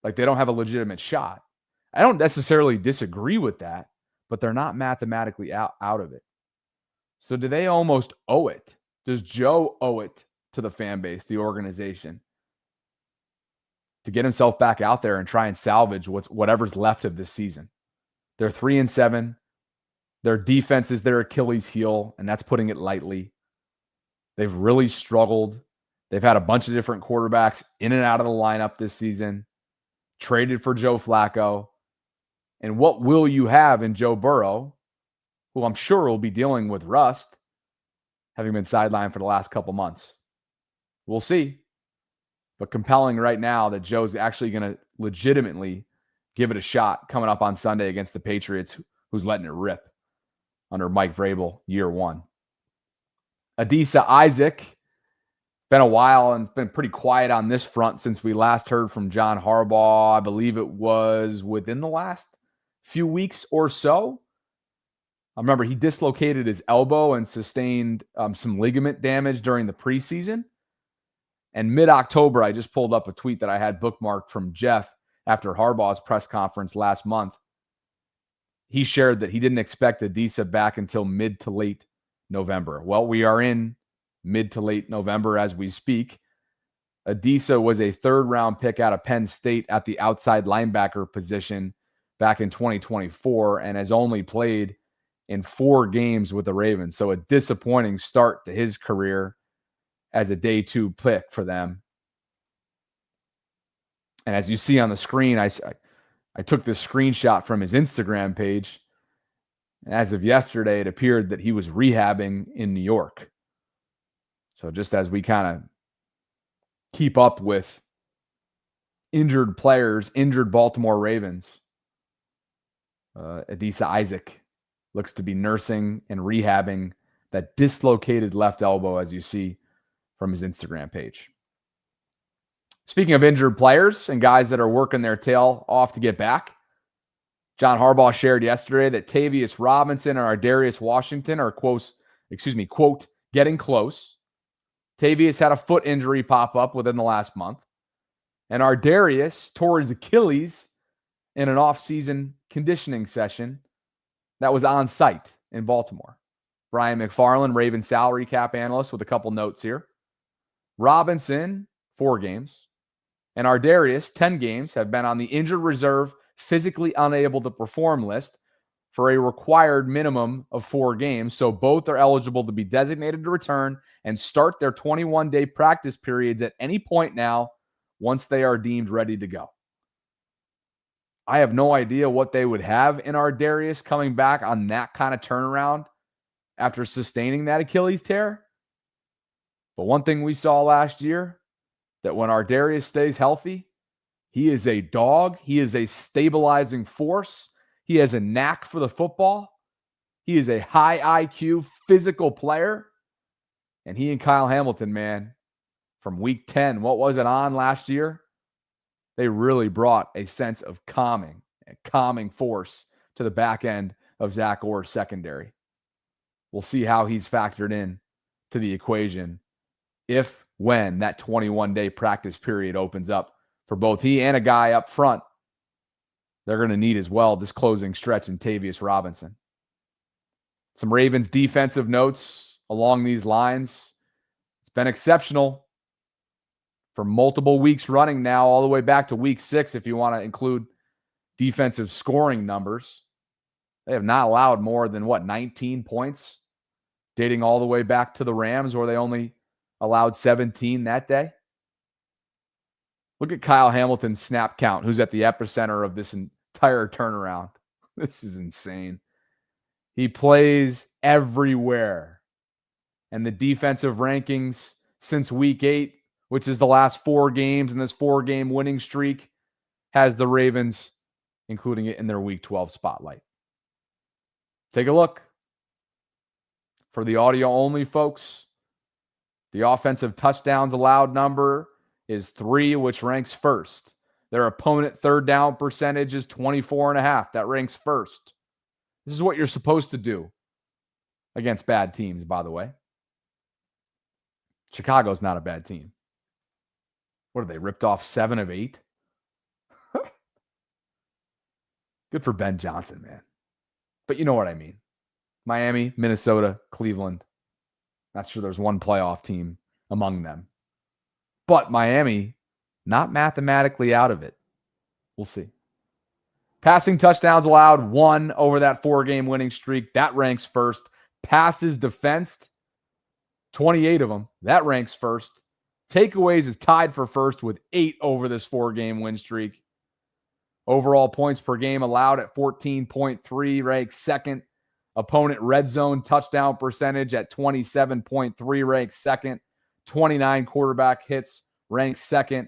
Like they don't have a legitimate shot. I don't necessarily disagree with that, but they're not mathematically out of it. So do they almost owe it? Does Joe owe it to the fan base, the organization, to get himself back out there and try and salvage whatever's left of this season? They're 3-7. Their defense is their Achilles heel, and that's putting it lightly. They've really struggled. They've had a bunch of different quarterbacks in and out of the lineup this season, traded for Joe Flacco. And what will you have in Joe Burrow, who I'm sure will be dealing with rust, having been sidelined for the last couple months? We'll see. But compelling right now that Joe's actually going to legitimately give it a shot coming up on Sunday against the Patriots, who's letting it rip under Mike Vrabel, year one. Adisa Isaac. Been a while and it's been pretty quiet on this front since we last heard from John Harbaugh. I believe it was within the last few weeks or so. I remember he dislocated his elbow and sustained some ligament damage during the preseason. And mid-October, I just pulled up a tweet that I had bookmarked from Jeff after Harbaugh's press conference last month. He shared that he didn't expect Adisa back until mid to late November. Well, we are in mid to late November as we speak. Adisa was a third-round pick out of Penn State at the outside linebacker position back in 2024 and has only played in 4 games with the Ravens. So a disappointing start to his career as a day 2 pick for them. And as you see on the screen, I took this screenshot from his Instagram page. And as of yesterday, it appeared that he was rehabbing in New York. So just as we kind of keep up with injured players, injured Baltimore Ravens, Adisa Isaac looks to be nursing and rehabbing that dislocated left elbow, as you see from his Instagram page. Speaking of injured players and guys that are working their tail off to get back, John Harbaugh shared yesterday that Tavius Robinson and Ardarius Washington are, quote, getting close. Tavius had a foot injury pop up within the last month. And Ardarius tore his Achilles in an off-season conditioning session that was on site in Baltimore. Brian McFarland, Ravens salary cap analyst, with a couple notes here. Robinson, 4 games. And Ardarius, 10 games, have been on the injured reserve, physically unable to perform list for a required minimum of 4 games. So both are eligible to be designated to return and start their 21-day practice periods at any point now once they are deemed ready to go. I have no idea what they would have in Ardarius coming back on that kind of turnaround after sustaining that Achilles tear. But one thing we saw last year, that when Ardarius stays healthy, he is a dog. He is a stabilizing force. He has a knack for the football. He is a high IQ, physical player. And he and Kyle Hamilton, man, from week 10, what was it on last year? They really brought a sense of calming force to the back end of Zach Orr's secondary. We'll see how he's factored in to the equation when that 21-day practice period opens up for both he and a guy up front they're going to need as well this closing stretch in Tavius Robinson. Some Ravens defensive notes along these lines. It's been exceptional for multiple weeks running now, all the way back to week 6 if you want to include defensive scoring numbers. They have not allowed more than, 19 points, dating all the way back to the Rams, where they only allowed 17 that day. Look at Kyle Hamilton's snap count, who's at the epicenter of this entire turnaround. This is insane. He plays everywhere. And the defensive rankings since week 8, which is the last 4 games in this 4-game winning streak, has the Ravens including it in their week 12 spotlight. Take a look. For the audio only folks, the offensive touchdowns allowed number is 3, which ranks first. Their opponent third down percentage is 24.5. That ranks first. This is what you're supposed to do against bad teams, by the way. Chicago's not a bad team. What are they, ripped off 7 of 8? Good for Ben Johnson, man. But you know what I mean. Miami, Minnesota, Cleveland. Not sure there's one playoff team among them. But Miami, not mathematically out of it. We'll see. Passing touchdowns allowed, 1 over that 4-game winning streak. That ranks first. Passes defensed, 28 of them. That ranks first. Takeaways is tied for first with 8 over this 4-game win streak. Overall points per game allowed at 14.3, ranks second. Opponent red zone touchdown percentage at 27.3, ranks second. 29 quarterback hits, ranks second.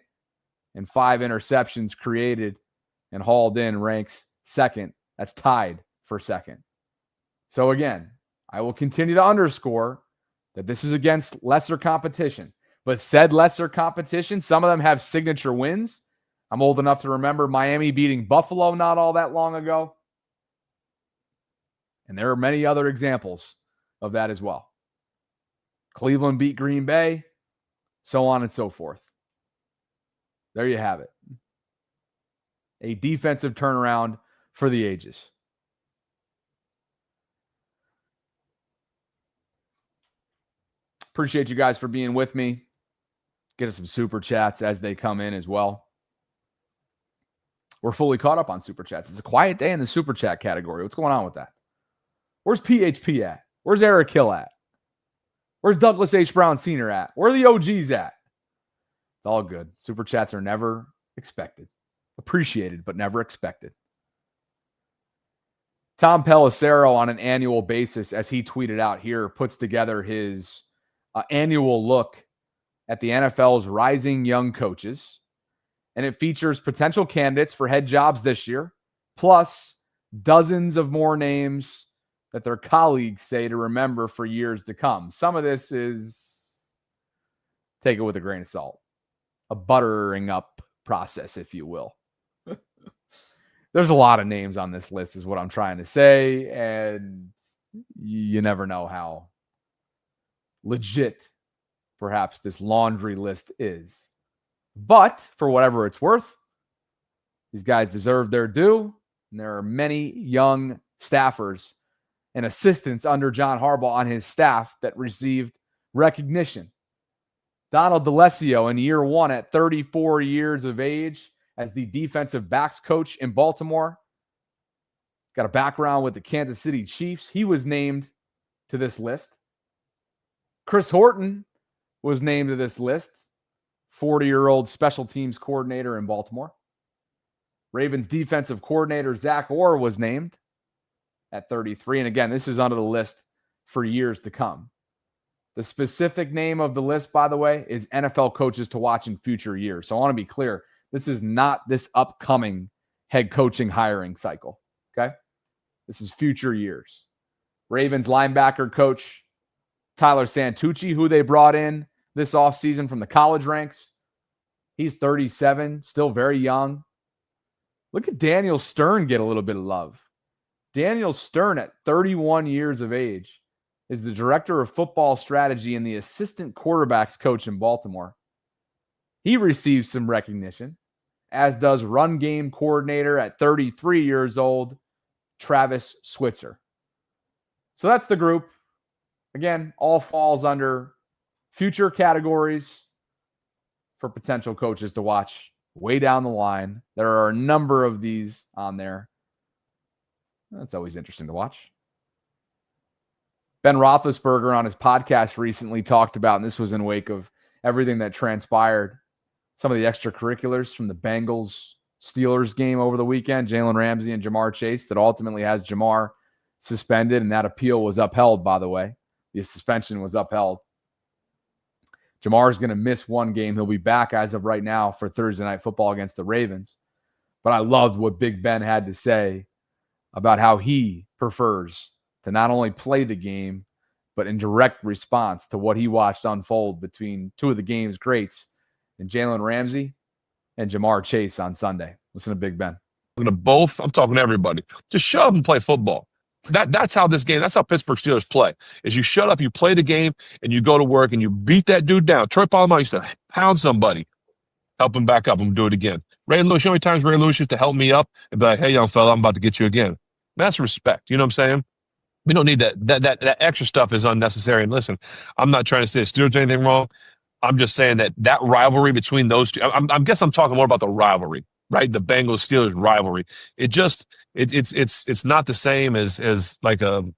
And 5 interceptions created and hauled in, ranks second. That's tied for second. So again, I will continue to underscore that this is against lesser competition. But said lesser competition, some of them have signature wins. I'm old enough to remember Miami beating Buffalo not all that long ago. And there are many other examples of that as well. Cleveland beat Green Bay, so on and so forth. There you have it. A defensive turnaround for the ages. Appreciate you guys for being with me. Get us some super chats as they come in as well. We're fully caught up on super chats. It's a quiet day in the super chat category. What's going on with that? Where's PHP at? Where's Eric Hill at? Where's Douglas H. Brown Sr. at? Where are the OGs at? It's all good. Super chats are never expected. Appreciated, but never expected. Tom Pelissero, on an annual basis, as he tweeted out here, puts together his annual look at the NFL's rising young coaches. And it features potential candidates for head jobs this year, plus dozens of more names that their colleagues say to remember for years to come. Some of this is, take it with a grain of salt, a buttering up process, if you will. There's a lot of names on this list is what I'm trying to say, and you never know how legit perhaps this laundry list is. But for whatever it's worth, these guys deserve their due, and there are many young staffers and assistants under John Harbaugh on his staff that received recognition. Donald DeLessio in year 1 at 34 years of age as the defensive backs coach in Baltimore. Got a background with the Kansas City Chiefs. He was named to this list. Chris Horton was named to this list. 40-year-old special teams coordinator in Baltimore. Ravens defensive coordinator Zach Orr was named at 33. And again, this is under the list for years to come. The specific name of the list, by the way, is NFL coaches to watch in future years. So I want to be clear. This is not this upcoming head coaching hiring cycle. Okay? This is future years. Ravens linebacker coach Tyler Santucci, who they brought in this offseason from the college ranks. He's 37, still very young. Look at Daniel Stern get a little bit of love. Daniel Stern, at 31 years of age, is the director of football strategy and the assistant quarterbacks coach in Baltimore. He receives some recognition, as does run game coordinator at 33 years old, Travis Switzer. So that's the group. Again, all falls under future categories for potential coaches to watch way down the line. There are a number of these on there. That's always interesting to watch. Ben Roethlisberger on his podcast recently talked about, and this was in wake of everything that transpired, some of the extracurriculars from the Bengals-Steelers game over the weekend, Jalen Ramsey and Jamar Chase, that ultimately has Jamar suspended, and that appeal was upheld, by the way. The suspension was upheld. Jamar is going to miss one game. He'll be back as of right now for Thursday Night Football against the Ravens. But I loved what Big Ben had to say about how he prefers to not only play the game, but in direct response to what he watched unfold between two of the game's greats, and Jalen Ramsey and Jamar Chase on Sunday. Listen to Big Ben. I'm talking to everybody. Just shut up and play football. That's how Pittsburgh Steelers play. Is you shut up, you play the game, and you go to work and you beat that dude down. Troy Polamalu used to pound somebody, help him back up, and do it again. Ray Lewis, you know how many times Ray Lewis used to help me up and be like, hey, young fella, I'm about to get you again. That's respect. You know what I'm saying? We don't need that. That extra stuff is unnecessary. And listen, I'm not trying to say the Steelers did anything wrong. I'm just saying that rivalry between those two, I guess I'm talking more about the rivalry, right? The Bengals-Steelers rivalry. It's not the same as like the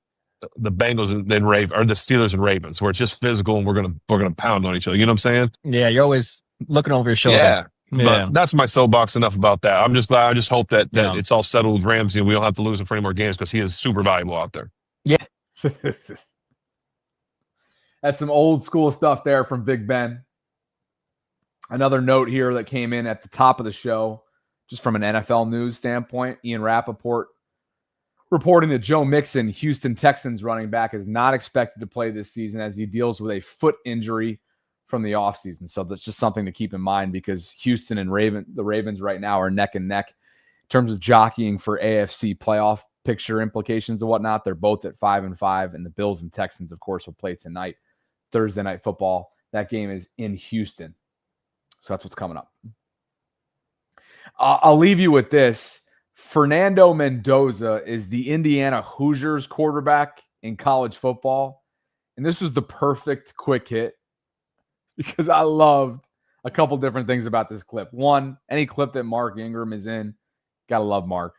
Bengals and then or the Steelers and Ravens, where it's just physical and we're gonna pound on each other. You know what I'm saying? Yeah, you're always looking over your shoulder. Yeah. But that's my soapbox enough about that. I'm just glad. I just hope that it's all settled with Ramsey and we don't have to lose him for any more games because he is super valuable out there. Yeah. That's some old school stuff there from Big Ben. Another note here that came in at the top of the show, just from an NFL news standpoint, Ian Rappaport reporting that Joe Mixon, Houston Texans running back, is not expected to play this season as he deals with a foot injury from the offseason. So that's just something to keep in mind because Houston and the Ravens right now are neck and neck in terms of jockeying for AFC playoff picture implications and whatnot. They're both at 5-5, and the Bills and Texans, of course, will play tonight, Thursday Night Football. That game is in Houston. So that's what's coming up. I'll leave you with this. Fernando Mendoza is the Indiana Hoosiers quarterback in college football. And this was the perfect quick hit because I loved a couple different things about this clip. One, any clip that Mark Ingram is in, gotta love Mark.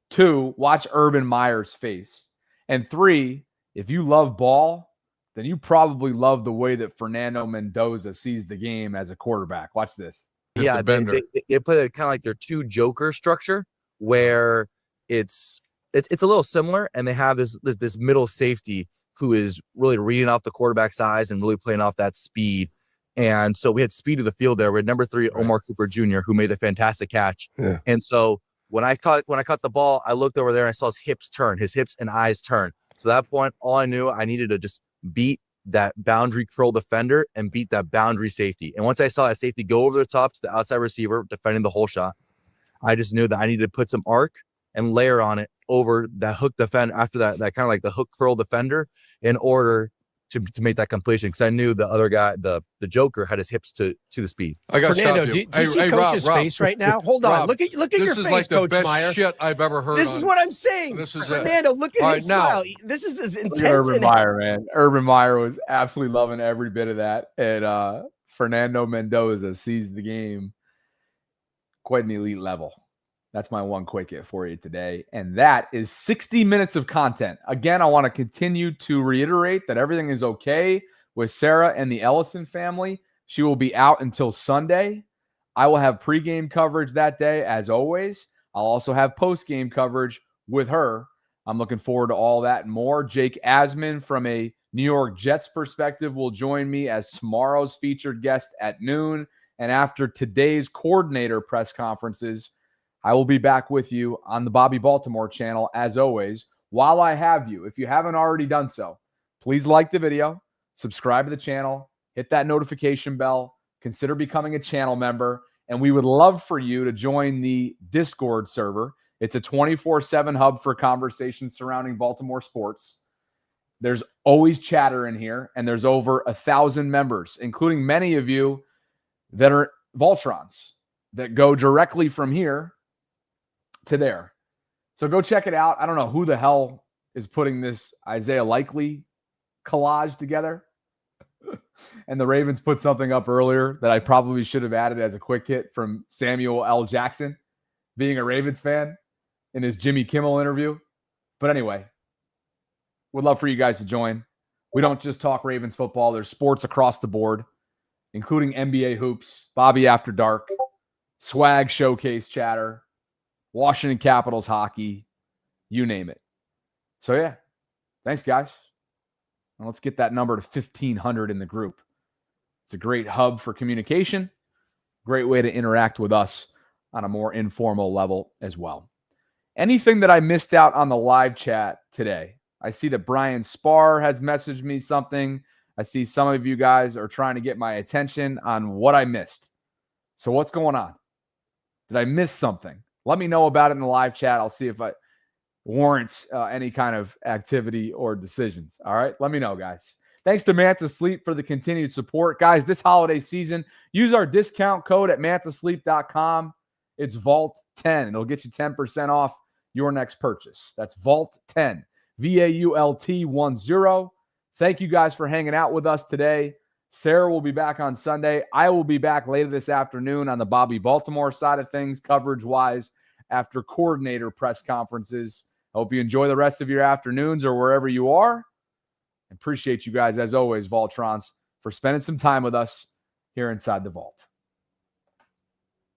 Two, watch Urban Meyer's face. And three, if you love ball, then you probably love the way that Fernando Mendoza sees the game as a quarterback. Watch this. Yeah, they play kind of like their two joker structure where it's a little similar, and they have this middle safety who is really reading off the quarterback's eyes and really playing off that speed. And so we had speed of the field there. We had number 3, Omar Cooper Jr., who made the fantastic catch. Yeah. And so when I caught the ball, I looked over there and I saw his hips and eyes turn. So at that point, all I knew I needed to just beat that boundary curl defender and beat that boundary safety. And once I saw that safety go over the top to the outside receiver defending the whole shot, I just knew that I needed to put some arc and layer on it over that hook defender after that kind of like the hook curl defender in order to make that completion, because I knew the other guy, the Joker, had his hips to the speed. I got Fernando, do you see Coach's face right now? Hold on, look at your face, Coach Meyer. This is like the best shit I've ever heard. This is what I'm saying. This is Fernando, look at his smile. This is as intense. Urban Meyer, man. Urban Meyer was absolutely loving every bit of that, and Fernando Mendoza sees the game quite an elite level. That's my one quick hit for you today. And that is 60 minutes of content. Again, I want to continue to reiterate that everything is okay with Sarah and the Ellison family. She will be out until Sunday. I will have pregame coverage that day, as always. I'll also have postgame coverage with her. I'm looking forward to all that and more. Jake Asman from a New York Jets perspective will join me as tomorrow's featured guest at noon. And after today's coordinator press conferences, I will be back with you on the Bobby Baltimore channel, as always. While I have you, if you haven't already done so, please like the video, subscribe to the channel, hit that notification bell, consider becoming a channel member, and we would love for you to join the Discord server. It's a 24/7 hub for conversations surrounding Baltimore sports. There's always chatter in here, and there's over 1,000 members, including many of you that are VAULTRONs that go directly from here to there. So go check it out. I don't know who the hell is putting this Isaiah Likely collage together. And the Ravens put something up earlier that I probably should have added as a quick hit from Samuel L. Jackson, being a Ravens fan, in his Jimmy Kimmel interview. But anyway, would love for you guys to join. We don't just talk Ravens football. There's sports across the board, including NBA hoops, Bobby After Dark, swag showcase chatter, Washington Capitals hockey, you name it. So yeah, thanks guys. And let's get that number to 1,500 in the group. It's a great hub for communication, great way to interact with us on a more informal level as well. Anything that I missed out on the live chat today? I see that Brian Spar has messaged me something. I see some of you guys are trying to get my attention on what I missed. So what's going on? Did I miss something? Let me know about it in the live chat. I'll see if it warrants any kind of activity or decisions. All right, let me know, guys. Thanks to Manta Sleep for the continued support. Guys, this holiday season, use our discount code at mantasleep.com. It's VAULT10. It'll get you 10% off your next purchase. That's VAULT10, VAULT10. Thank you guys for hanging out with us today. Sarah will be back on Sunday. I will be back later this afternoon on the Bobby Baltimore side of things, coverage-wise, after coordinator press conferences. I hope you enjoy the rest of your afternoons or wherever you are. Appreciate you guys, as always, Vaultrons, for spending some time with us here inside the Vault.